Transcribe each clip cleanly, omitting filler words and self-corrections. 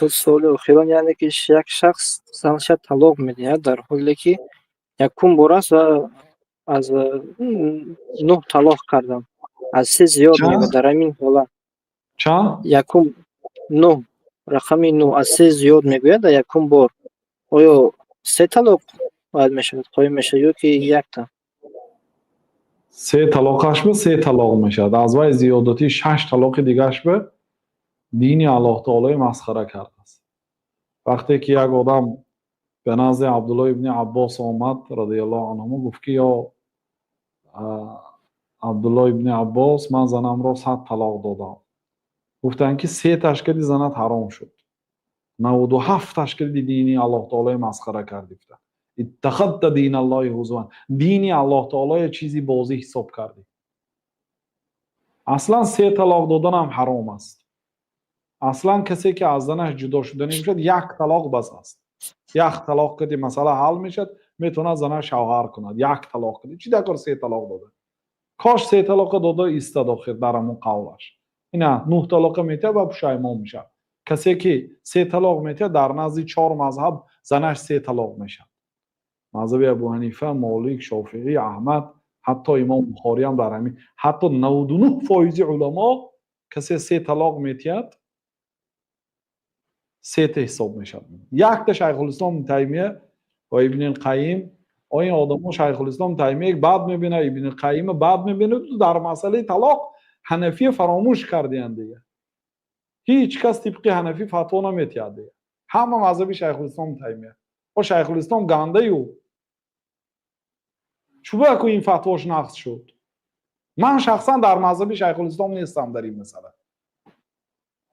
سوال اخیران یعنی که یک شخص زنش طلاق میدهد در حالی که یکم بار است و از 9 طلاق کردم از 3 زیاد میگه چند؟ در همین حالت چند؟ یکم 9 رقم 9 از 3 زیاد میگوید در یکم بار آیا 3 طلاق باید میشود قایم میشه یا که یک تا سه طلاقش به سه طلاق میشد. از وای زیادتی 6 طلاق دیگهش به دین الله تعالی مسخره کرده است. وقتی که یک آدم به نزد عبدالله ابن عباس آمد رضی الله عنهما گفت که یا عبدالله ابن عباس من زنم را 100 طلاق دادم. گفتن که 3 تشکیل زنت حرام شد، 97 تشکیل دینی الله تعالی مسخره کردی. اتخذت دین الله هزوا، دینی الله تعالی چیزی بازی حساب کردی. اصلا 3 طلاق دادن هم حرام است. اصلا کسی که از زنش جدا شده نمیشد 1 طلاق بس است. 1 طلاق کدی مسئله حل میشد، میتونه زنش شوهر کند. 1 طلاق کدی چی دکار 3 طلاق داده؟ کاش 3 طلاق داده ایستاد آخر در همون قولش. اینا 9 طلاق میته و پشیمان میشه. کسی که 3 طلاق میته در نزد 4 مذهب زنش 3 طلاق میشه. مذهب ابو حنیفه، مالک، شافعی، احمد، حتی امام بخاری هم در همین، حتی 99% علما کسی 3 طلاق میتید 3 تا حساب میشه. یک تا شیخ الاسلام تیمیه و ابن القیم. این آدما شیخ الاسلام تیمیه بعد میبینه، ابن القیم بعد میبینه، تو در مسئله طلاق حنفی فراموش کردین دیگه. هیچ کس طبق حنفی فتوا نمیتید دیگه. همه مذهب شیخ الاسلام تیمیه. و شیخ الاسلام گنده یو چوبه که این فتواش نقض شد. من شخصا در مذهب شیخ الاسلام نیستم در این مسئله.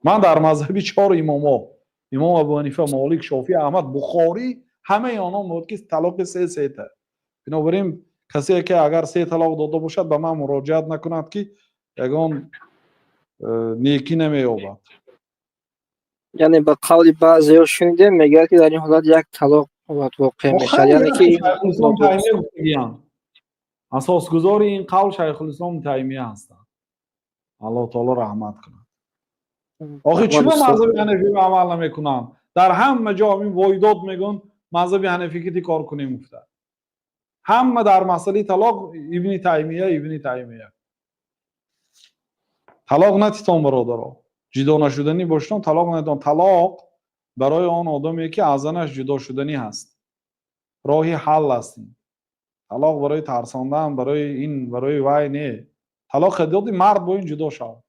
من در مذهب 4 اماما، امام ابو حنیفه، مالک، شافعی، احمد، بخاری، همه آنها میگوید که طلاق 3 تا. بنابراین کسی که اگر 3 طلاق داده باشد به من مراجعت نکند که یگان نیکی نمییابد. یعنی به قول بعضی شنیده میگه که در این حالت 1 طلاق واقع میشه خیلی یعنی که شیخ این الاسلام نادرست. تیمیه گفتگیان. اساسگذار این قول شیخ الاسلام تیمیه هستند. الله تعالی رحمت کنه. آخه چی اول به استاد مذهب حنفی عمل نمیکنن؟ در همه جا همین وایداد میگن مذهب حنفی که کار کنیم مفته. همه در مسئله طلاق ابن تیمیه. طلاق نتیتان برادرها. جدا نشدنی باشتن طلاق ندان. طلاق برای آن آدمی که از زنش جدا شدنی هست. راهی حل است. طلاق برای ترساندن، برای این، برای وای نه. طلاق دادی مرد با این جدا شود.